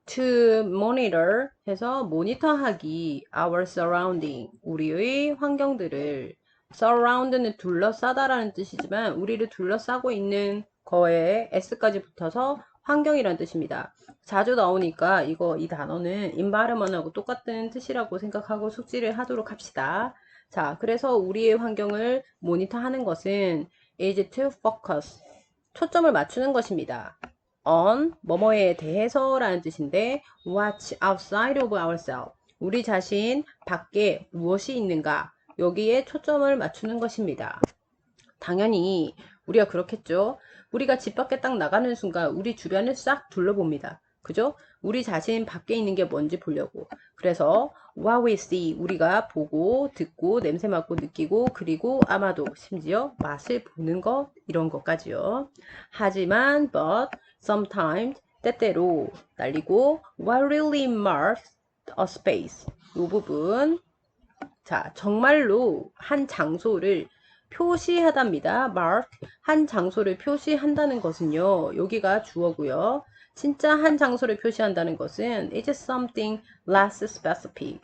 to monitor 해서 모니터하기 our surrounding 우리의 환경들을 surround는 둘러싸다라는 뜻이지만 우리를 둘러싸고 있는 거에 s까지 붙어서 환경이라는 뜻입니다. 자주 나오니까 이 단어는 environment하고 똑같은 뜻이라고 생각하고 숙지를 하도록 합시다. 자, 그래서 우리의 환경을 모니터하는 것은 is to focus 초점을 맞추는 것입니다. on 뭐뭐에 대해서 라는 뜻인데 watch outside of ourselves 우리 자신 밖에 무엇이 있는가 여기에 초점을 맞추는 것입니다. 당연히 우리가 그렇겠죠. 우리가 집 밖에 딱 나가는 순간 우리 주변을 싹 둘러봅니다. 그죠? 우리 자신 밖에 있는 게 뭔지 보려고. 그래서 what we see 우리가 보고 듣고 냄새 맡고 느끼고 그리고 아마도 심지어 맛을 보는 것 이런 것까지요. 하지만 but sometimes 때때로 날리고 what really marks a space 이 부분 자 정말로 한 장소를 표시하답니다. mark 한 장소를 표시한다는 것은요. 여기가 주어고요. 진짜 한 장소를 표시한다는 것은 is something less specific.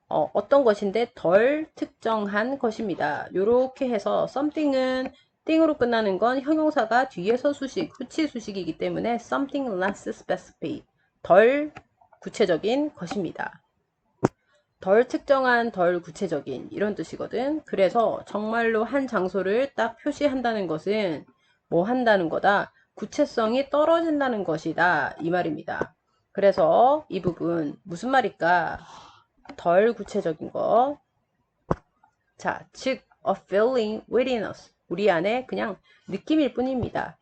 어떤 것인데 덜 특정한 것입니다. 요렇게 해서 something은 띵으로 끝나는 건 형용사가 뒤에서 수식, 후치 수식이기 때문에 something less specific. 덜 구체적인 것입니다. 덜 특정한, 덜 구체적인 이런 뜻이거든. 그래서 정말로 한 장소를 딱 표시한다는 것은 뭐 한다는 거다? 구체성이 떨어진다는 것이다. 이 말입니다. 그래서 이 부분 무슨 말일까? 덜 구체적인 거. 자, 즉 a feeling within us. 우리 안에 그냥 느낌일 뿐입니다.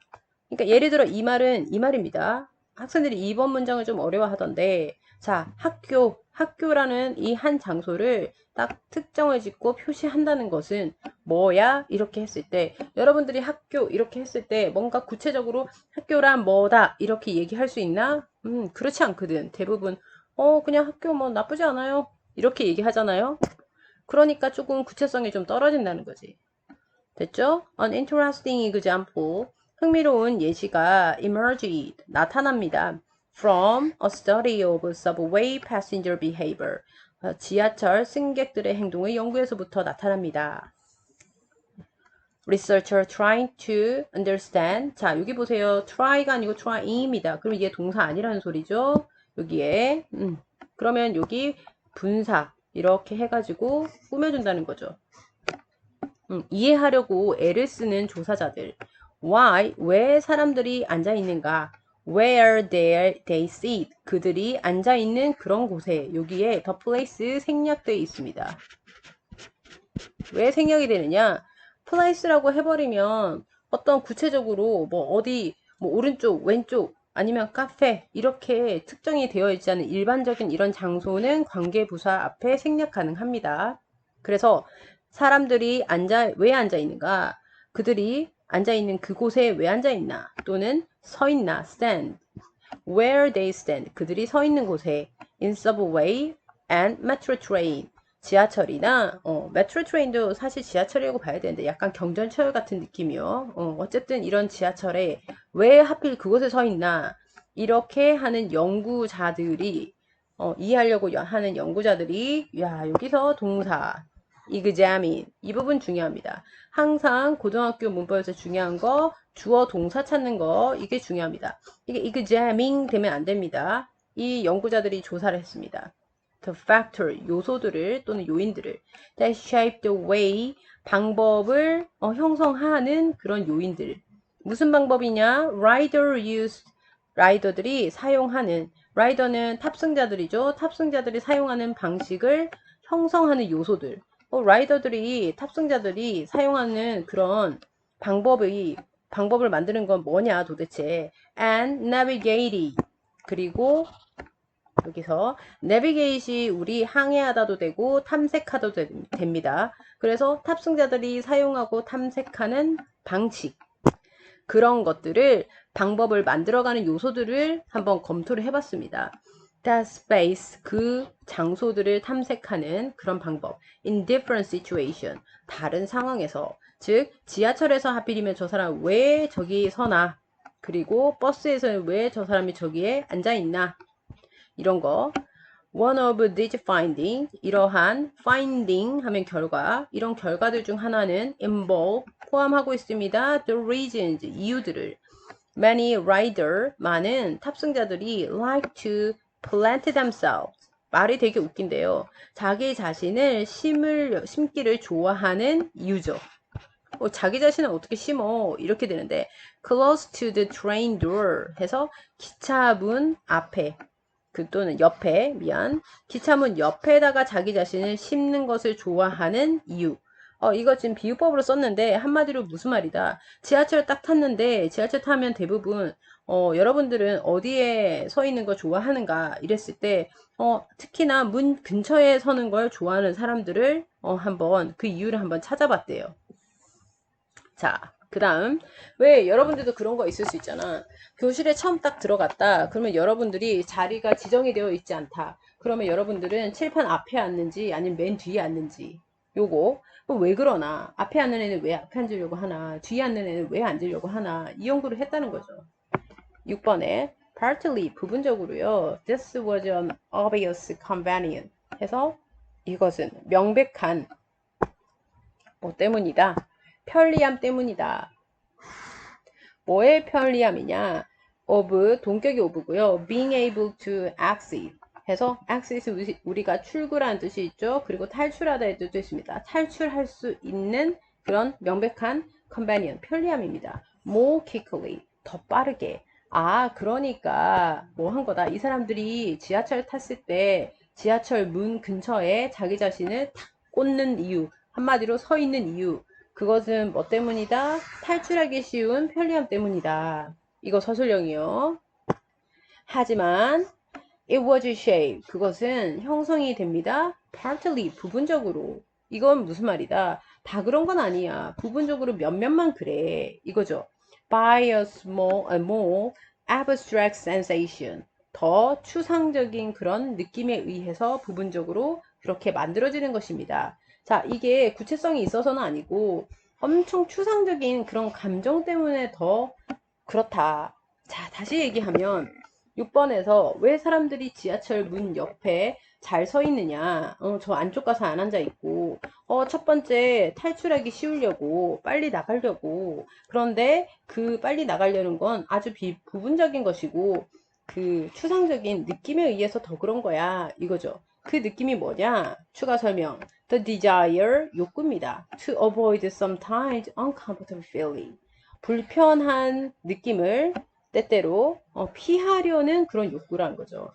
그러니까 예를 들어 이 말은 이 말입니다. 학생들이 이번 문장을 좀 어려워하던데 자, 학교라는 이 한 장소를 딱 특정을 짓고 표시한다는 것은 뭐야? 이렇게 했을 때 여러분들이 학교 이렇게 했을 때 뭔가 구체적으로 학교란 뭐다 이렇게 얘기할 수 있나? 그렇지 않거든. 대부분 그냥 학교 뭐 나쁘지 않아요. 이렇게 얘기하잖아요. 그러니까 조금 구체성이 좀 떨어진다는 거지. 됐죠? An interesting example. 흥미로운 예시가 emerged. 나타납니다. From a study of subway passenger behavior. 지하철 승객들의 행동의 연구에서부터 나타납니다. Researcher trying to understand. 자, 여기 보세요. try가 아니고 trying입니다. 그럼 이게 동사 아니라는 소리죠? 여기에. 그러면 여기 분사. 이렇게 해가지고 꾸며준다는 거죠. 이해하려고 애를 쓰는 조사자들. Why? 왜 사람들이 앉아 있는가? Where they sit. 그들이 앉아 있는 그런 곳에 여기에 the place 생략되어 있습니다. 왜 생략이 되느냐? place라고 해버리면 어떤 구체적으로 뭐 어디 뭐 오른쪽 왼쪽 아니면 카페 이렇게 특정이 되어 있지 않은 일반적인 이런 장소는 관계부사 앞에 생략 가능합니다. 그래서 사람들이 왜 앉아 있는가? 그들이 앉아 있는 그곳에 왜 앉아 있나? 또는 서 있나? stand. Where they stand. 그들이 서 있는 곳에 in subway and metro train. 지하철이나 메트로 트레인도 사실 지하철이라고 봐야 되는데 약간 경전철 같은 느낌이요. 어쨌든 이런 지하철에 왜 하필 그곳에 서 있나 이렇게 하는 연구자들이 이해하려고 하는 연구자들이 야 여기서 동사 examine 이 부분 중요합니다. 항상 고등학교 문법에서 중요한 거 주어 동사 찾는 거 이게 중요합니다. 이게 examining 되면 안 됩니다. 이 연구자들이 조사를 했습니다. The factor 요소들을 또는 요인들을 that shape the way 방법을 형성하는 그런 요인들 무슨 방법이냐? Rider use 라이더들이 사용하는 라이더는 탑승자들이죠. 탑승자들이 사용하는 방식을 형성하는 요소들 탑승자들이 사용하는 그런 방법을 만드는 건 뭐냐 도대체 and navigate 그리고 여기서 내비게이시 우리 항해하다도 되고 탐색하도 됩니다. 그래서 탑승자들이 사용하고 탐색하는 방식 그런 것들을 방법을 만들어가는 요소들을 한번 검토를 해봤습니다. That space 그 장소들을 탐색하는 그런 방법 in different situation 다른 상황에서 즉 지하철에서 하필이면 저 사람 왜 저기 서나 그리고 버스에서는 왜 저 사람이 저기에 앉아 있나 이런 거. One of these findings, 이러한 finding 하면 결과, 이런 결과들 중 하나는 involve, 포함하고 있습니다. The reasons, 이유들을. Many rider, 많은 탑승자들이 like to plant themselves. 말이 되게 웃긴데요. 자기 자신을 심기를 좋아하는 이유죠. 자기 자신을 어떻게 심어? 이렇게 되는데 close to the train door 해서 기차문 앞에 또는 옆에 기차문 옆에다가 자기 자신을 심는 것을 좋아하는 이유. 이거 지금 비유법으로 썼는데 한마디로 무슨 말이다. 지하철 딱 탔는데 지하철 타면 대부분 여러분들은 어디에 서 있는 거 좋아하는가 이랬을 때 특히나 문 근처에 서는 걸 좋아하는 사람들을 한번 그 이유를 한번 찾아봤대요. 자, 그 다음 왜 여러분들도 그런 거 있을 수 있잖아. 교실에 처음 딱 들어갔다 그러면 여러분들이 자리가 지정이 되어 있지 않다. 그러면 여러분들은 칠판 앞에 앉는지 아니면 맨 뒤에 앉는지 요거 왜 그러나 앞에 앉는 애는 왜 앞에 앉으려고 하나 뒤에 앉는 애는 왜 앉으려고 하나 이 연구를 했다는 거죠. 6번에 partly 부분적으로요. This was an obvious convenience 해서 이것은 명백한 뭐 때문이다. 편리함 때문이다. 뭐의 편리함이냐? of 동격이 of고요. being able to access 해서 access 우리가 출구라는 뜻이 있죠. 그리고 탈출하다의 뜻도 있습니다. 탈출할 수 있는 그런 명백한 convenient 편리함입니다. more quickly 더 빠르게. 그러니까 뭐 한 거다. 이 사람들이 지하철 탔을 때 지하철 문 근처에 자기 자신을 탁 꽂는 이유, 한마디로 서 있는 이유. 그것은 뭐 때문이다? 탈출하기 쉬운 편리함 때문이다. 이거 서술형이요. 하지만 it was shaped. 그것은 형성이 됩니다. partly 부분적으로. 이건 무슨 말이다? 다 그런 건 아니야. 부분적으로 몇몇만 그래. 이거죠. by a more abstract sensation. 더 추상적인 그런 느낌에 의해서 부분적으로 그렇게 만들어지는 것입니다. 자, 이게 구체성이 있어서는 아니고 엄청 추상적인 그런 감정 때문에 더 그렇다. 자, 다시 얘기하면 6번에서 왜 사람들이 지하철 문 옆에 잘 서 있느냐. 저 안쪽 가서 안 앉아 있고. 첫 번째 탈출하기 쉬우려고 빨리 나가려고. 그런데 그 빨리 나가려는 건 아주 부분적인 것이고 그 추상적인 느낌에 의해서 더 그런 거야. 이거죠. 그 느낌이 뭐냐? 추가 설명. The desire, 욕구입니다. To avoid sometimes uncomfortable feeling. 불편한 느낌을 때때로 피하려는 그런 욕구라는 거죠.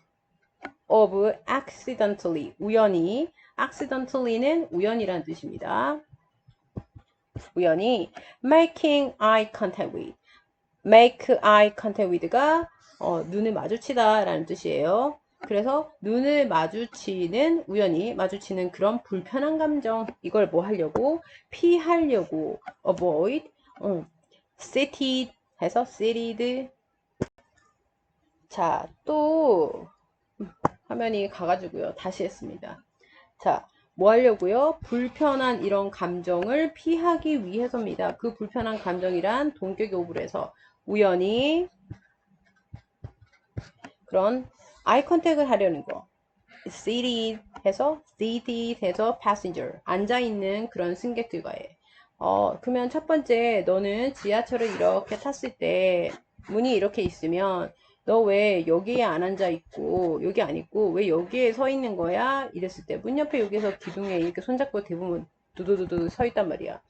of accidentally, 우연히. accidentally는 우연이라는 뜻입니다. 우연히 making eye contact with. make eye contact with가 눈을 마주치다 라는 뜻이에요. 그래서 눈을 마주치는 우연히 마주치는 그런 불편한 감정 이걸 뭐 하려고 피하려고 avoid seated 해서 seated. 자, 또 화면이 가가지고요. 다시 했습니다. 자, 뭐 하려고요? 불편한 이런 감정을 피하기 위해서입니다. 그 불편한 감정이란 동격이 오브를 해서 우연히 그런 아이 컨택을 하려는 거. seated 해서 passenger 앉아있는 그런 승객들과의 그러면 첫 번째 너는 지하철을 이렇게 탔을 때 문이 이렇게 있으면 너 왜 여기에 안 앉아 있고 여기 안 있고 왜 여기에 서 있는 거야? 이랬을 때 문 옆에 여기서 기둥에 이렇게 손잡고 대부분 두두두두 서 있단 말이야.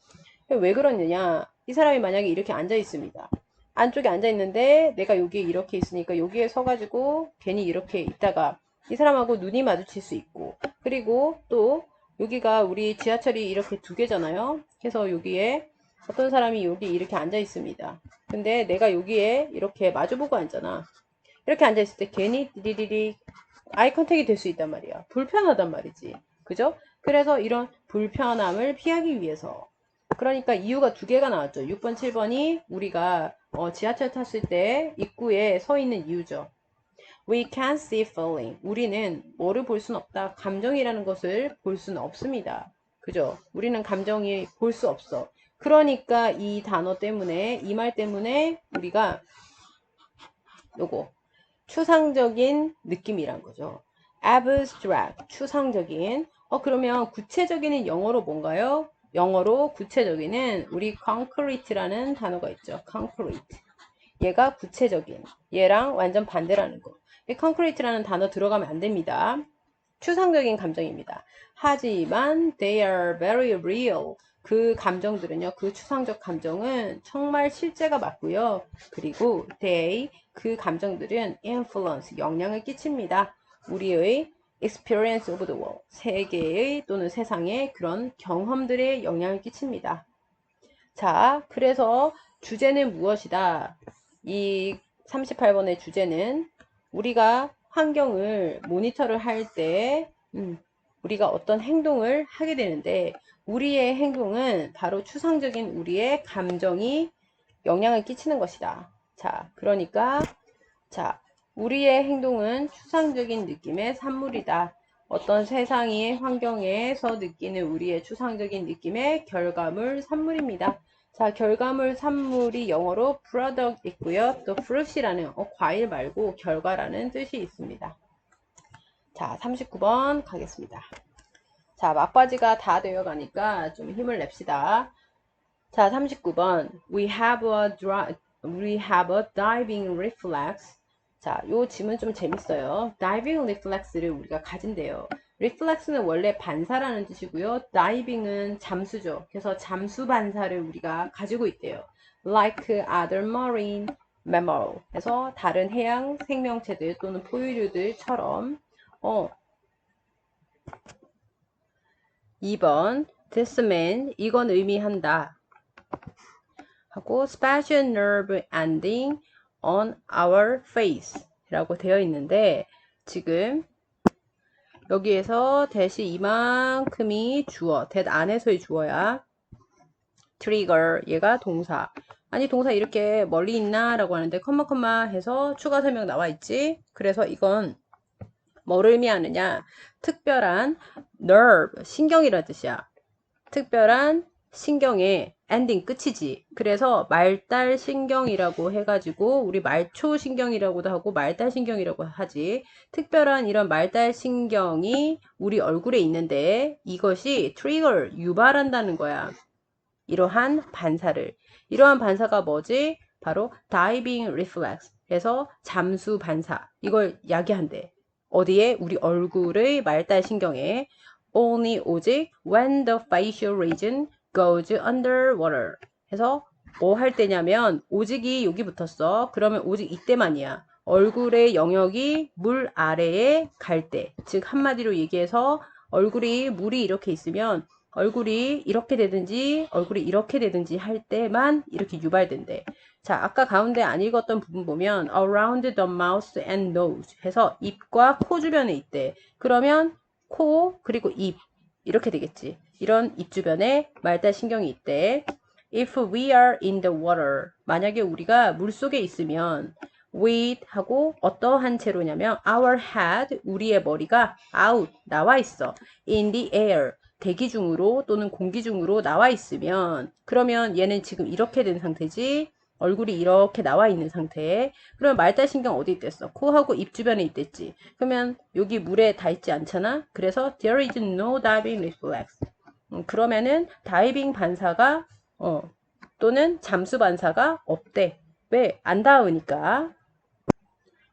왜 그러느냐? 이 사람이 만약에 이렇게 앉아 있습니다. 안쪽에 앉아 있는데 내가 여기에 이렇게 있으니까 여기에 서가지고 괜히 이렇게 있다가 이 사람하고 눈이 마주칠 수 있고 그리고 또 여기가 우리 지하철이 이렇게 두 개잖아요. 그래서 여기에 어떤 사람이 여기 이렇게 앉아 있습니다. 근데 내가 여기에 이렇게 마주보고 앉잖아. 이렇게 앉아 있을 때 괜히 디디디디 아이 컨택이 될 수 있단 말이야. 불편하단 말이지. 그죠? 그래서 이런 불편함을 피하기 위해서 그러니까 이유가 두 개가 나왔죠. 6번, 7번이 우리가 지하철 탔을 때 입구에 서 있는 이유죠. We can't see feeling. 우리는 뭐를 볼 수는 없다. 감정이라는 것을 볼 수는 없습니다. 그죠? 우리는 감정이 볼 수 없어. 그러니까 이 단어 때문에, 이 말 때문에 우리가 요거 추상적인 느낌이란 거죠. abstract, 추상적인. 그러면 구체적인은 영어로 뭔가요? 영어로 구체적인은 우리 concrete라는 단어가 있죠. concrete. 얘가 구체적인. 얘랑 완전 반대라는 거. 이 concrete라는 단어 들어가면 안 됩니다. 추상적인 감정입니다. 하지만 they are very real. 그 감정들은요, 그 추상적 감정은 정말 실제가 맞고요. 그리고 they, 그 감정들은 influence, 영향을 끼칩니다. 우리의 experience of the world, 세계의 또는 세상의 그런 경험들에 영향을 끼칩니다. 자, 그래서 주제는 무엇이다? 이 38번의 주제는 우리가 환경을 모니터를 할 때, 우리가 어떤 행동을 하게 되는데, 우리의 행동은 바로 추상적인 우리의 감정이 영향을 끼치는 것이다. 자, 그러니까, 자, 우리의 행동은 추상적인 느낌의 산물이다. 어떤 세상의 환경에서 느끼는 우리의 추상적인 느낌의 결과물 산물입니다. 자, 결과물 산물이 영어로 product 있고요. 또 fruit이라는 과일 말고 결과라는 뜻이 있습니다. 자, 39번 가겠습니다. 자, 막바지가 다 되어 가니까 좀 힘을 냅시다. 자, 39번. We have a diving reflex. 자, 요 질문 좀 재밌어요. diving reflex를 우리가 가진대요. reflex는 원래 반사라는 뜻이고요. diving은 잠수죠. 그래서 잠수 반사를 우리가 가지고 있대요. like other marine mammal. 그래서 다른 해양 생명체들 또는 포유류들처럼 2번 this means 이건 의미한다. 하고 special nerve ending on our face 라고 되어 있는데 지금 여기에서 대시 이만큼이 주어, that 안에서의 주어야. trigger 얘가 동사. 아니 동사 이렇게 멀리 있나 라고 하는데 컴마 해서 추가 설명 나와 있지. 그래서 이건 뭐를 의미하느냐, 특별한 nerve, 신경이라는 뜻이야. 특별한 신경의 엔딩 끝이지. 그래서 말달신경이라고 해가지고 우리 말초신경이라고도 하고 말달신경이라고 하지. 특별한 이런 말달신경이 우리 얼굴에 있는데 이것이 트리거 유발한다는 거야. 이러한 반사를. 이러한 반사가 뭐지? 바로 diving reflex. 그래서 잠수 반사. 이걸 야기한대. 어디에? 우리 얼굴의 말달신경에. only 오직 when the facial region goes underwater. 해서 뭐 할 때냐면 오직이 여기 붙었어. 그러면 오직 이때만이야. 얼굴의 영역이 물 아래에 갈 때. 즉 한마디로 얘기해서 얼굴이 물이 이렇게 있으면 얼굴이 이렇게 되든지 얼굴이 이렇게 되든지 할 때만 이렇게 유발된대. 자, 아까 가운데 안 읽었던 부분 보면 around the mouth and nose 해서 입과 코 주변에 있대. 그러면 코 그리고 입 이렇게 되겠지. 이런 입 주변에 말달신경이 있대. If we are in the water 만약에 우리가 물속에 있으면 with 하고 어떠한 채로냐면 our head 우리의 머리가 out 나와 있어. in the air 대기 중으로 또는 공기 중으로 나와 있으면 그러면 얘는 지금 이렇게 된 상태지. 얼굴이 이렇게 나와 있는 상태에 그러면 말달신경 어디 있댔어? 코하고 입 주변에 있댔지. 그러면 여기 물에 닿 있지 않잖아. 그래서 there is no diving reflex. 그러면은 다이빙 반사가 또는 잠수 반사가 없대. 왜? 안 닿으니까.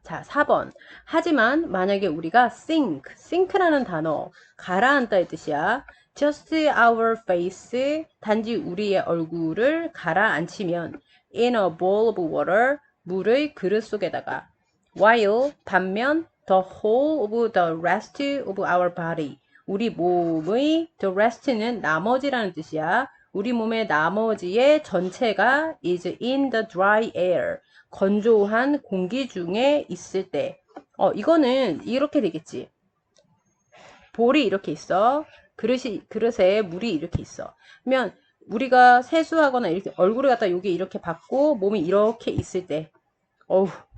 자, 4번. 하지만 만약에 우리가 sink라는 단어 가라앉다의 뜻이야. just our face 단지 우리의 얼굴을 가라앉히면 in a bowl of water 물의 그릇 속에다가 while 반면 the whole of the rest of our body 우리 몸의 the rest는 나머지라는 뜻이야. 우리 몸의 나머지의 전체가 is in the dry air 건조한 공기 중에 있을 때 이거는 이렇게 되겠지. 볼이 이렇게 있어. 그릇에 물이 이렇게 있어. 그러면 우리가 세수하거나 이렇게 얼굴을 갖다 여기 이렇게 받고 몸이 이렇게 있을 때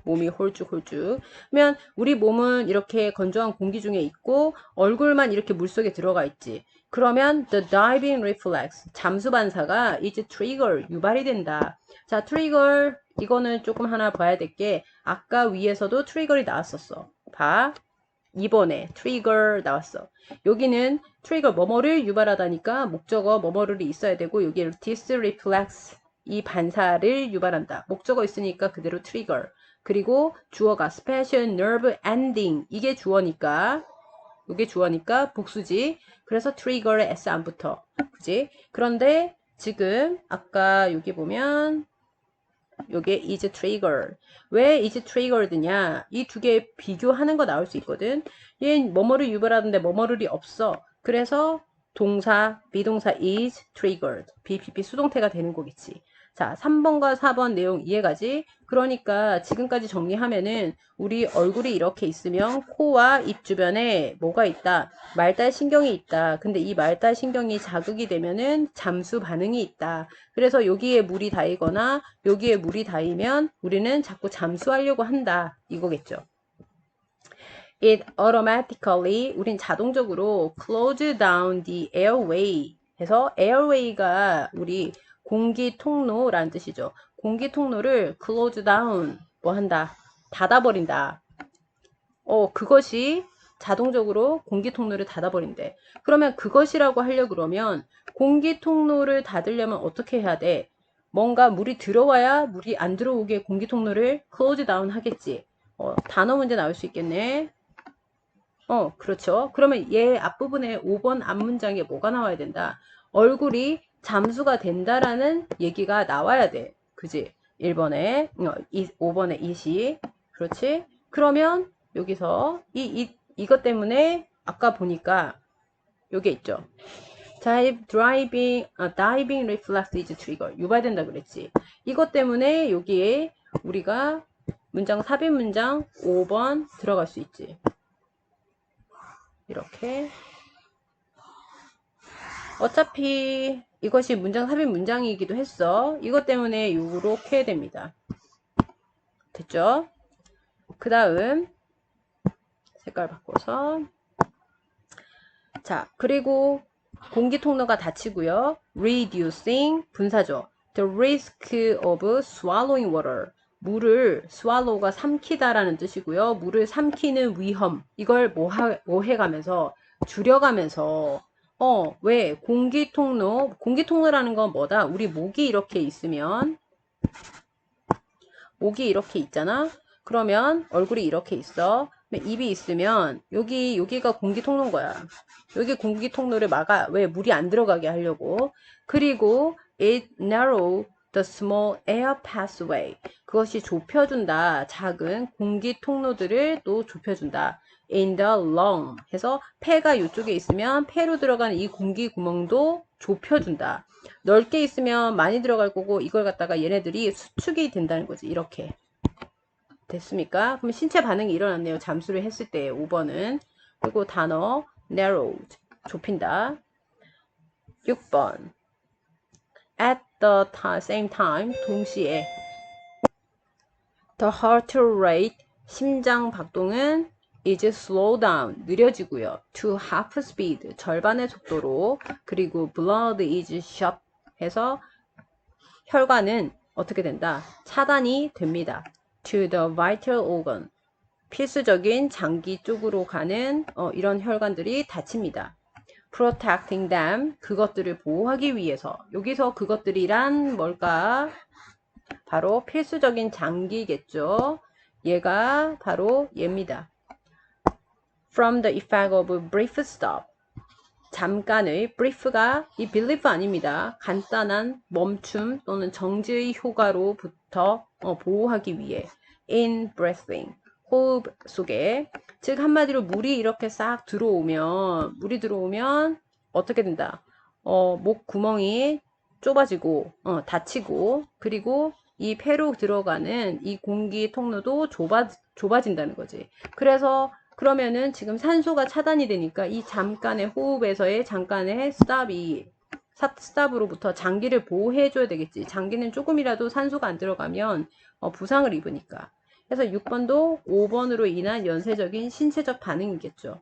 몸이 홀쭉홀쭉. 그러면 우리 몸은 이렇게 건조한 공기 중에 있고 얼굴만 이렇게 물속에 들어가 있지. 그러면 the diving reflex, 잠수 반사가 is trigger, 유발이 된다. 자, 트리거, 이거는 조금 하나 봐야 될 게, 아까 위에서도 트리거이 나왔었어. 봐. 2번에 트리거 나왔어. 여기는 트리거 뭐뭐를 유발하다니까 목적어 뭐뭐를 있어야 되고, 여기 this reflex, 이 반사를 유발한다. 목적어 있으니까 그대로 트리거. 그리고 주어가 special nerve ending, 이게 주어니까, 이게 주어니까 복수지. 그래서 트리거에 s 안 붙어. 그지? 그런데 지금 아까 여기 보면 요게 is triggered. 왜 is triggered냐? 이 두 개 비교하는 거 나올 수 있거든. 얘는 뭐뭐를 유발하는데 뭐뭐를이 없어. 그래서 동사, 비동사 is triggered. BPP 수동태가 되는 거겠지. 자, 3번과 4번 내용 이해가지? 그러니까 지금까지 정리하면은 우리 얼굴이 이렇게 있으면 코와 입 주변에 뭐가 있다? 말달신경이 있다. 근데 이 말달신경이 자극이 되면은 잠수 반응이 있다. 그래서 여기에 물이 닿이거나 여기에 물이 닿이면 우리는 자꾸 잠수하려고 한다. 이거겠죠. It automatically, 우린 자동적으로 close down the airway 해서 airway가 우리 공기 통로라는 뜻이죠. 공기 통로를 close down, 뭐 한다? 닫아버린다. 그것이 자동적으로 공기 통로를 닫아버린대. 그러면 그것이라고 하려고 그러면 공기 통로를 닫으려면 어떻게 해야 돼? 뭔가 물이 들어와야 물이 안 들어오게 공기 통로를 close down 하겠지. 단어 문제 나올 수 있겠네. 그렇죠. 그러면 얘 앞부분에 5번 앞문장에 뭐가 나와야 된다? 얼굴이 잠수가 된다라는 얘기가 나와야 돼. 그지? 1번에, 5번에 이시. 그렇지? 그러면 여기서 이것 때문에 아까 보니까 요게 있죠. diving reflex is trigger. 유발된다 그랬지. 이것 때문에 여기에 우리가 문장 삽입 문장 5번 들어갈 수 있지. 이렇게. 어차피 이것이 문장 삽입 문장이기도 했어. 이것 때문에 이렇게 됩니다. 됐죠? 그 다음 색깔 바꿔서, 자, 그리고 공기 통로가 닫히고요. reducing 분사죠. the risk of swallowing water. 물을 swallow가 삼키다라는 뜻이고요. 물을 삼키는 위험. 이걸 뭐 해가면서 줄여가면서 왜 공기 통로라는 건 뭐다? 우리 목이 이렇게 있으면, 목이 이렇게 있잖아. 그러면 얼굴이 이렇게 있어. 입이 있으면 여기가 공기 통로인 거야. 여기 공기 통로를 막아. 왜? 물이 안 들어가게 하려고. 그리고 it narrow the small air pathway. 그것이 좁혀준다. 작은 공기 통로들을 또 좁혀준다. in the lung 해서 폐가 이쪽에 있으면 폐로 들어가는 이 공기 구멍도 좁혀준다. 넓게 있으면 많이 들어갈 거고 이걸 갖다가 얘네들이 수축이 된다는 거지. 이렇게. 됐습니까? 그럼 신체 반응이 일어났네요. 잠수를 했을 때 5번은. 그리고 단어 narrowed, 좁힌다. 6번 at the same time, 동시에. the heart rate, 심장 박동은 is slow down, 느려지고요. to half speed, 절반의 속도로. 그리고 blood is shut 해서 혈관은 어떻게 된다? 차단이 됩니다. to the vital organ, 필수적인 장기 쪽으로 가는 이런 혈관들이 닫힙니다. protecting them, 그것들을 보호하기 위해서. 여기서 그것들이란 뭘까? 바로 필수적인 장기겠죠. 얘가 바로 얘입니다. from the effect of brief stop, 잠깐의 brief가 이 belief 아닙니다. 간단한 멈춤 또는 정지의 효과로부터 보호하기 위해 in breathing, 호흡 속에. 즉 한마디로 물이 이렇게 싹 들어오면 어떻게 된다? 목 구멍이 좁아지고 닫히고, 그리고 이 폐로 들어가는 이 공기 통로도 좁아진다는 거지. 그러면은 지금 산소가 차단이 되니까 이 잠깐의 호흡에서의 잠깐의 스탑으로부터 장기를 보호해줘야 되겠지. 장기는 조금이라도 산소가 안 들어가면 부상을 입으니까. 그래서 6번도 5번으로 인한 연쇄적인 신체적 반응이겠죠.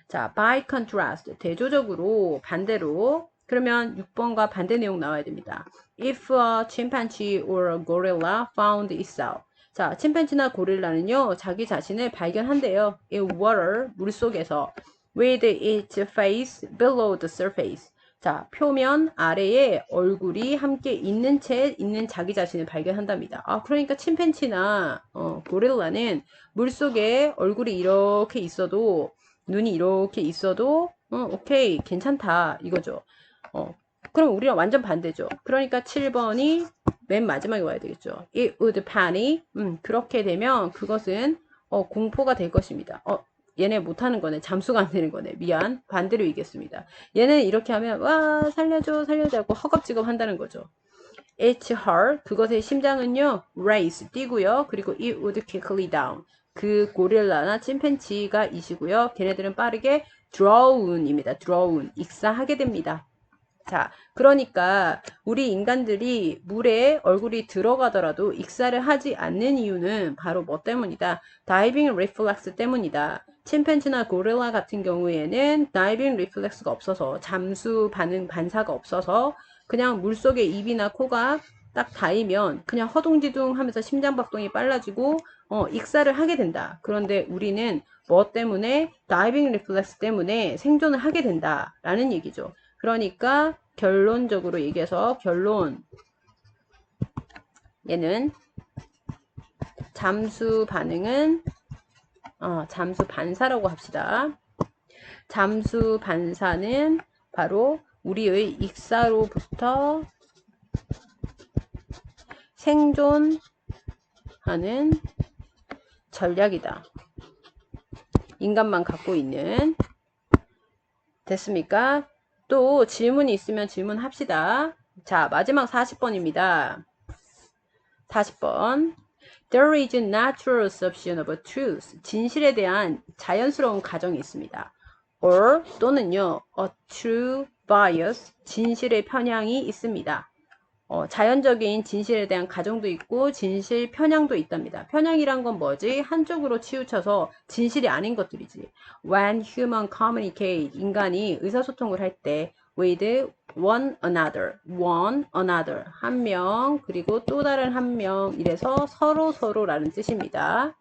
자, by contrast, 대조적으로, 반대로. 그러면 6번과 반대 내용 나와야 됩니다. If a chimpanzee or a gorilla found itself. 자, 침팬지나 고릴라는요, 자기 자신을 발견한대요. In water, 물속에서. With its face below the surface. 자, 표면 아래에 얼굴이 함께 있는 채 있는 자기 자신을 발견한답니다. 아, 그러니까 침팬지나 고릴라는 물속에 얼굴이 이렇게 있어도 눈이 이렇게 있어도 오케이 괜찮다 이거죠. 그럼 우리랑 완전 반대죠. 그러니까 7번이 맨 마지막에 와야 되겠죠. It would panic. 그렇게 되면 그것은 공포가 될 것입니다. 얘네 못하는 거네. 잠수가 안 되는 거네. 미안. 반대로 얘기했습니다. 얘는 이렇게 하면 와 살려줘 살려줘 하고 허겁지겁 한다는 거죠. Its heart, 그것의 심장은요, race, 뛰고요. 그리고 it would quickly down. 그 고릴라나 침팬지가 이시고요. 걔네들은 빠르게 drown입니다. drown, 익사하게 됩니다. 자, 그러니까 우리 인간들이 물에 얼굴이 들어가더라도 익사를 하지 않는 이유는 바로 뭐 때문이다? 다이빙 리플렉스 때문이다. 침팬지나 고릴라 같은 경우에는 다이빙 리플렉스가 없어서 잠수 반응 반사가 없어서 그냥 물속에 입이나 코가 딱 닿으면 그냥 허둥지둥 하면서 심장박동이 빨라지고 익사를 하게 된다. 그런데 우리는 뭐 때문에 다이빙 리플렉스 때문에 생존을 하게 된다라는 얘기죠. 그러니까 결론적으로 얘기해서 결론 얘는 잠수 반응은 잠수 반사라고 합시다. 잠수 반사는 바로 우리의 익사로부터 생존하는 전략이다. 인간만 갖고 있는. 됐습니까? 또 질문이 있으면 질문합시다. 자, 마지막 40번입니다. 40번. There is a natural assumption of a truth. 진실에 대한 자연스러운 가정이 있습니다. or 또는요, a true bias. 진실의 편향이 있습니다. 자연적인 진실에 대한 가정도 있고 진실 편향도 있답니다. 편향이란 건 뭐지? 한쪽으로 치우쳐서 진실이 아닌 것들이지. When human communicate, 인간이 의사소통을 할 때 with one another, 한 명, 그리고 또 다른 한 명, 이래서 서로라는 뜻입니다.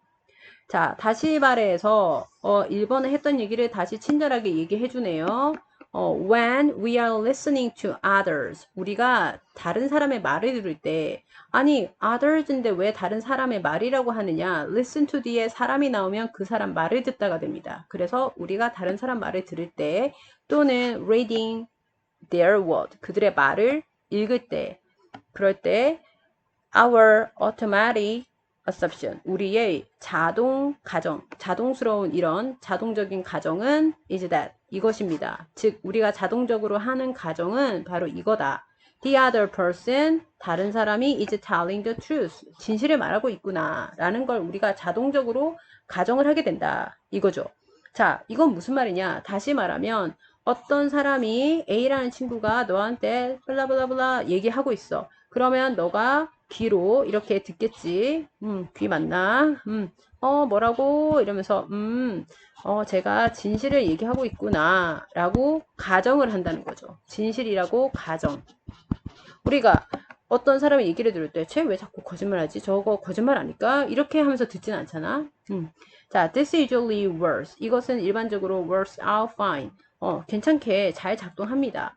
자, 다시 말해서 1번에 했던 얘기를 다시 친절하게 얘기해 주네요. When we are listening to others, 우리가 다른 사람의 말을 들을 때, 아니, others인데 왜 다른 사람의 말이라고 하느냐? listen to 뒤에 사람이 나오면 그 사람 말을 듣다가 됩니다. 그래서 우리가 다른 사람 말을 들을 때, 또는 reading their word, 그들의 말을 읽을 때, 그럴 때, our automatic assumption, 우리의 자동스러운 이런 자동적인 가정은 is that, 이것입니다. 즉 우리가 자동적으로 하는 가정은 바로 이거다. The other person, 다른 사람이 is telling the truth, 진실을 말하고 있구나 라는 걸 우리가 자동적으로 가정을 하게 된다. 이거죠. 자, 이건 무슨 말이냐? 다시 말하면 어떤 사람이 A라는 친구가 너한테 블라블라블라 얘기하고 있어. 그러면 너가 귀로 이렇게 듣겠지. 귀 맞나? 뭐라고? 이러면서, 제가 진실을 얘기하고 있구나. 라고 가정을 한다는 거죠. 진실이라고 가정. 우리가 어떤 사람의 얘기를 들을 때, 쟤 왜 자꾸 거짓말하지? 저거 거짓말 아닐까? 이렇게 하면서 듣진 않잖아. 자, this usually works. 이것은 일반적으로 works out fine. 괜찮게 잘 작동합니다.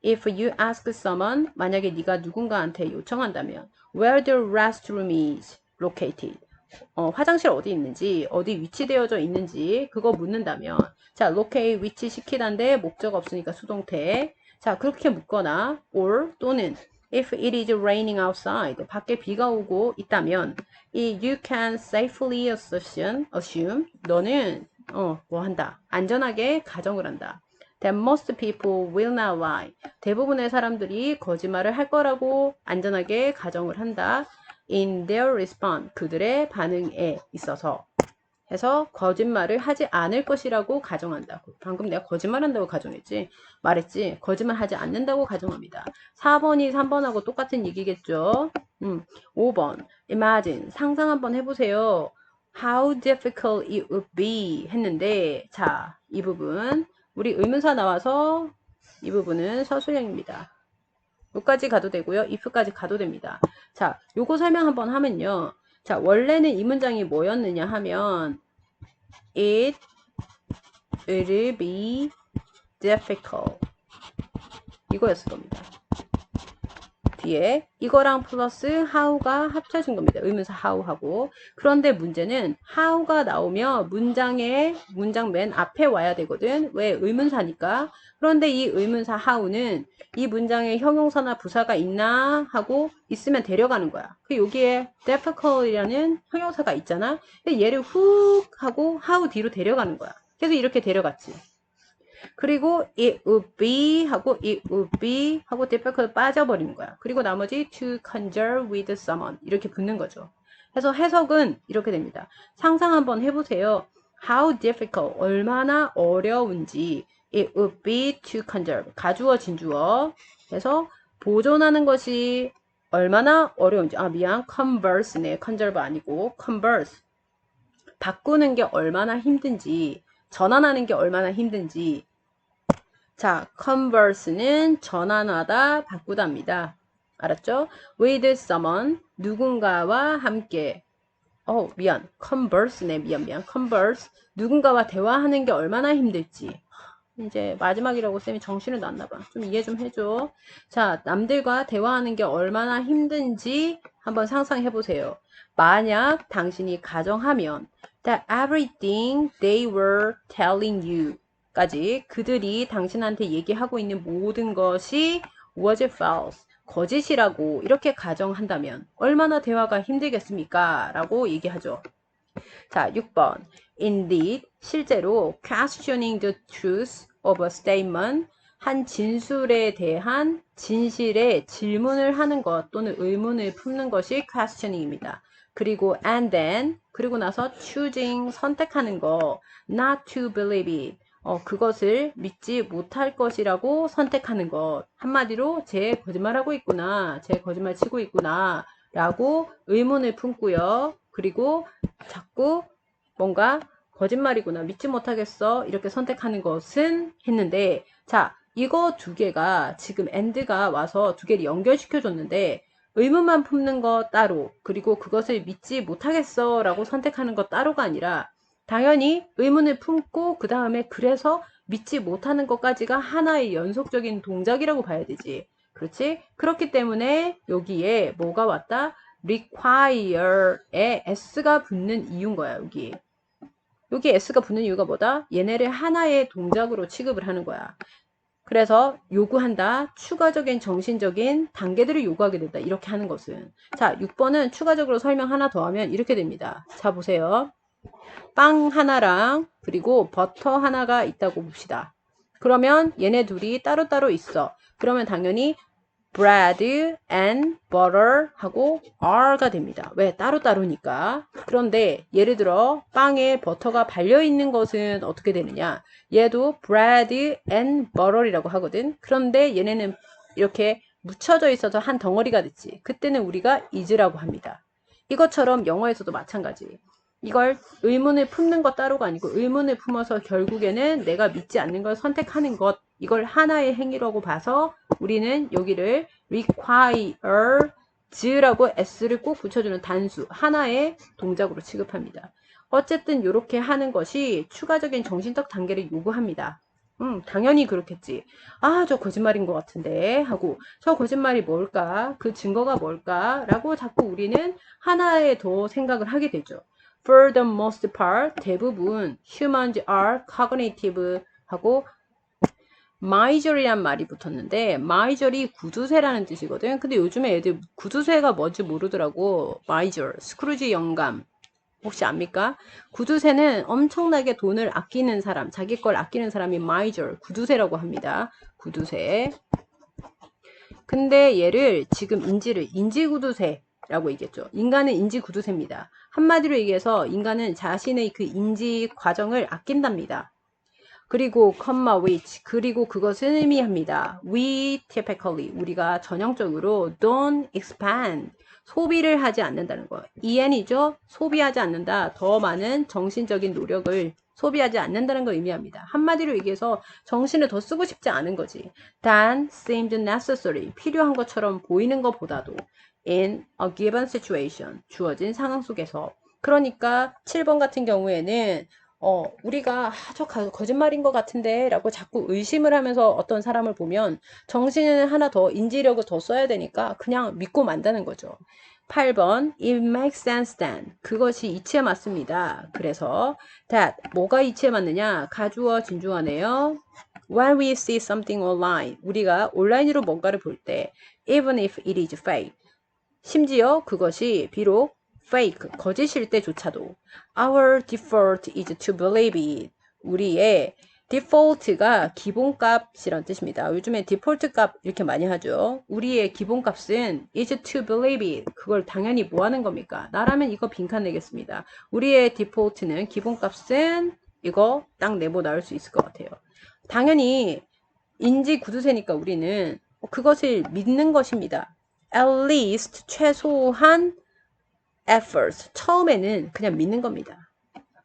If you ask someone, 만약에 네가 누군가한테 요청한다면 where the restroom is located, 화장실 어디 있는지, 어디 위치되어져 있는지 그거 묻는다면, 자, locate 위치시키다인데 목적 없으니까 수동태. 자, 그렇게 묻거나 or 또는 if it is raining outside, 밖에 비가 오고 있다면 you can safely assume, 너는 뭐 한다, 안전하게 가정을 한다. That most people will not lie. 대부분의 사람들이 거짓말을 할 거라고 안전하게 가정을 한다. In their response, 그들의 반응에 있어서. 해서 거짓말을 하지 않을 것이라고 가정한다. 방금 내가 거짓말한다고 가정했지. 말했지. 거짓말하지 않는다고 가정합니다. 4번이 3번하고 똑같은 얘기겠죠. 5번. Imagine. 상상 한번 해보세요. How difficult it would be 했는데 자, 이 부분 우리 의문사 나와서 이 부분은 서술형입니다. 여기까지 가도 되고요. if까지 가도 됩니다. 자, 요거 설명 한번 하면요. 자, 원래는 이 문장이 뭐였느냐 하면 It will be difficult 이거였을 겁니다. 뒤에 이거랑 플러스 how가 합쳐진 겁니다. 의문사 how하고. 그런데 문제는 how가 나오면 문장 맨 앞에 와야 되거든. 왜? 의문사니까. 그런데 이 의문사 how는 이 문장에 형용사나 부사가 있나 하고 있으면 데려가는 거야. 그 여기에 difficult이라는 형용사가 있잖아. 얘를 훅 하고 how 뒤로 데려가는 거야. 그래서 이렇게 데려갔지. 그리고 it would be 하고 it would be 하고 difficult 빠져버리는 거야. 그리고 나머지 to conjure with someone 이렇게 붙는 거죠. 그래서 해석은 이렇게 됩니다. 상상 한번 해보세요. How difficult 얼마나 어려운지 it would be to conjure 가주어 진주어 그래서 보존하는 것이 얼마나 어려운지 미안 converse네 conserve 아니고 converse 바꾸는 게 얼마나 힘든지 전환하는 게 얼마나 힘든지 자, converse는 전환하다, 바꾸다입니다. 알았죠? with someone, 누군가와 함께. 미안. converse네. 미안. converse, 누군가와 대화하는 게 얼마나 힘들지. 이제 마지막이라고 쌤이 정신을 놨나 봐. 좀 이해 좀 해줘. 자, 남들과 대화하는 게 얼마나 힘든지 한번 상상해 보세요. 만약 당신이 가정하면 that everything they were telling you 까지 그들이 당신한테 얘기하고 있는 모든 것이 was false, 거짓이라고 이렇게 가정한다면 얼마나 대화가 힘들겠습니까? 라고 얘기하죠. 자, 6번. Indeed, 실제로 questioning the truth of a statement, 한 진술에 대한 진실에 질문을 하는 것 또는 의문을 품는 것이 questioning입니다. 그리고 and then, 그리고 나서 choosing, 선택하는 거, not to believe it, 그것을 믿지 못할 것이라고 선택하는 것. 한마디로 쟤 거짓말하고 있구나. 쟤 거짓말 치고 있구나. 라고 의문을 품고요. 그리고 자꾸 뭔가 거짓말이구나. 믿지 못하겠어. 이렇게 선택하는 것은 했는데 자, 이거 두 개가 지금 and가 와서 두 개를 연결시켜 줬는데 의문만 품는 거 따로 그리고 그것을 믿지 못하겠어 라고 선택하는 거 따로가 아니라 당연히 의문을 품고 그 다음에 그래서 믿지 못하는 것까지가 하나의 연속적인 동작이라고 봐야 되지. 그렇지? 그렇기 때문에 여기에 뭐가 왔다? require에 s가 붙는 이유인 거야. 여기 s가 붙는 이유가 뭐다? 얘네를 하나의 동작으로 취급을 하는 거야. 그래서 요구한다. 추가적인 정신적인 단계들을 요구하게 된다. 이렇게 하는 것은. 자, 6번은 추가적으로 설명 하나 더 하면 이렇게 됩니다. 자, 보세요. 빵 하나랑 그리고 버터 하나가 있다고 봅시다. 그러면 얘네 둘이 따로따로 있어. 그러면 당연히 bread and butter 하고 are가 됩니다. 왜? 따로따로니까. 그런데 예를 들어 빵에 버터가 발려있는 것은 어떻게 되느냐. 얘도 bread and butter이라고 하거든. 그런데 얘네는 이렇게 묻혀져 있어서 한 덩어리가 됐지. 그때는 우리가 is라고 합니다. 이것처럼 영어에서도 마찬가지. 이걸 의문을 품는 것 따로가 아니고 의문을 품어서 결국에는 내가 믿지 않는 걸 선택하는 것 이걸 하나의 행위라고 봐서 우리는 여기를 requires라고 s를 꼭 붙여주는 단수 하나의 동작으로 취급합니다. 어쨌든 이렇게 하는 것이 추가적인 정신적 단계를 요구합니다. 당연히 그렇겠지. 저 거짓말인 것 같은데 하고 저 거짓말이 뭘까? 그 증거가 뭘까? 라고 자꾸 우리는 하나에 더 생각을 하게 되죠. For the most part, 대부분 humans are cognitive 하고 major이란 말이 붙었는데 major이 구두쇠라는 뜻이거든. 근데 요즘에 애들 구두쇠가 뭔지 모르더라고. major, 스크루지 영감. 혹시 압니까? 구두쇠는 엄청나게 돈을 아끼는 사람, 자기 걸 아끼는 사람이 major, 구두쇠라고 합니다. 구두쇠. 근데 얘를 지금 인지구두쇠라고 얘기했죠. 인간은 인지구두쇠입니다. 한마디로 얘기해서 인간은 자신의 그 인지 과정을 아낀답니다. 그리고 comma which 그리고 그것은 의미합니다. We typically 우리가 전형적으로 don't expand 소비를 하지 않는다는 거예요. EN이죠. 소비하지 않는다. 더 많은 정신적인 노력을 소비하지 않는다는 걸 의미합니다. 한마디로 얘기해서 정신을 더 쓰고 싶지 않은 거지. than seemed necessary 필요한 것처럼 보이는 것보다도 in a given situation 주어진 상황 속에서 그러니까 7번 같은 경우에는 우리가 저 거짓말인 것 같은데 라고 자꾸 의심을 하면서 어떤 사람을 보면 정신을 하나 더 인지력을 더 써야 되니까 그냥 믿고 만다는 거죠. 8번 It makes sense then 그것이 이치에 맞습니다. 그래서 that 뭐가 이치에 맞느냐 가주어 진주어네요. When we see something online 우리가 온라인으로 뭔가를 볼 때 even if it is fake 심지어 그것이 비록 fake, 거짓일 때조차도 our default is to believe it. 우리의 default가 기본값이란 뜻입니다. 요즘에 디폴트 값 이렇게 많이 하죠. 우리의 기본값은 is to believe it. 그걸 당연히 뭐 하는 겁니까? 나라면 이거 빈칸 내겠습니다. 우리의 디폴트는 기본값은 이거 딱 내보 나올 수 있을 것 같아요. 당연히 인지 구두쇠니까 우리는 그것을 믿는 것입니다. at least 최소한 at first 처음에는 그냥 믿는 겁니다.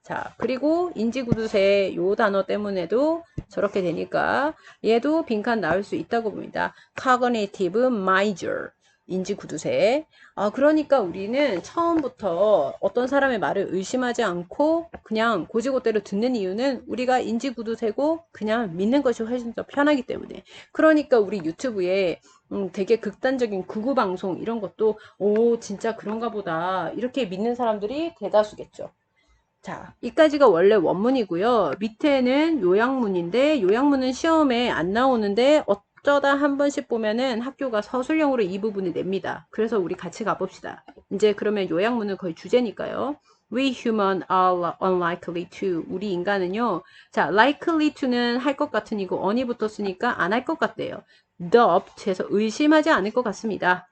자 그리고 인지구두쇠 요 단어 때문에도 저렇게 되니까 얘도 빈칸 나올 수 있다고 봅니다. cognitive major 인지구두쇠 그러니까 우리는 처음부터 어떤 사람의 말을 의심하지 않고 그냥 고지고대로 듣는 이유는 우리가 인지구두쇠고 그냥 믿는 것이 훨씬 더 편하기 때문에 그러니까 우리 유튜브에 되게 극단적인 극우 방송 이런 것도 오 진짜 그런가 보다 이렇게 믿는 사람들이 대다수겠죠. 자, 이까지가 원래 원문이고요. 밑에는 요약문인데 요약문은 시험에 안 나오는데 어쩌다 한 번씩 보면은 학교가 서술형으로 이 부분을 냅니다. 그래서 우리 같이 가봅시다. 이제 그러면 요약문은 거의 주제니까요. We human are unlikely to. 우리 인간은요. 자, likely to는 할 것 같으니고 on이 붙었으니까 안 할 것 같대요. doubt에서 의심하지 않을 것 같습니다.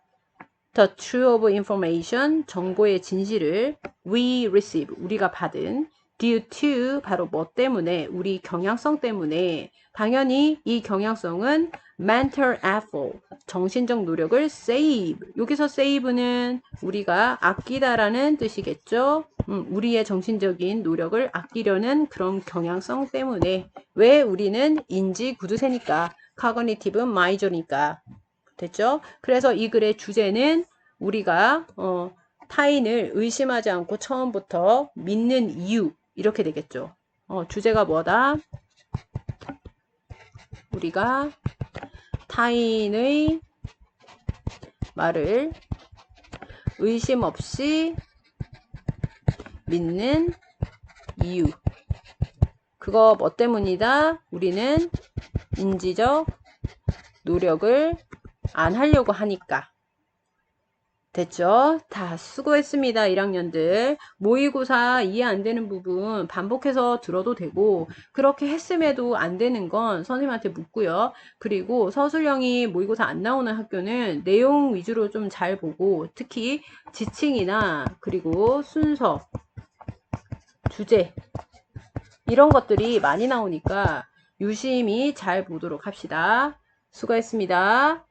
The true of information, 정보의 진실을 we receive, 우리가 받은 due to, 바로 뭐 때문에, 우리 경향성 때문에 당연히 이 경향성은 mental effort, 정신적 노력을 save, 여기서 save는 우리가 아끼다라는 뜻이겠죠. 우리의 정신적인 노력을 아끼려는 그런 경향성 때문에 왜 우리는 인지 구두쇠니까 cognitive major니까 됐죠? 그래서 이 글의 주제는 우리가 타인을 의심하지 않고 처음부터 믿는 이유 이렇게 되겠죠. 주제가 뭐다? 우리가 타인의 말을 의심 없이 믿는 이유. 그거 뭐 때문이다? 우리는 인지적 노력을 안 하려고 하니까. 됐죠? 다 수고했습니다. 1학년들. 모의고사 이해 안 되는 부분 반복해서 들어도 되고 그렇게 했음에도 안 되는 건 선생님한테 묻고요. 그리고 서술형이 모의고사 안 나오는 학교는 내용 위주로 좀 잘 보고 특히 지칭이나 그리고 순서, 주제 이런 것들이 많이 나오니까 유심히 잘 보도록 합시다. 수고했습니다.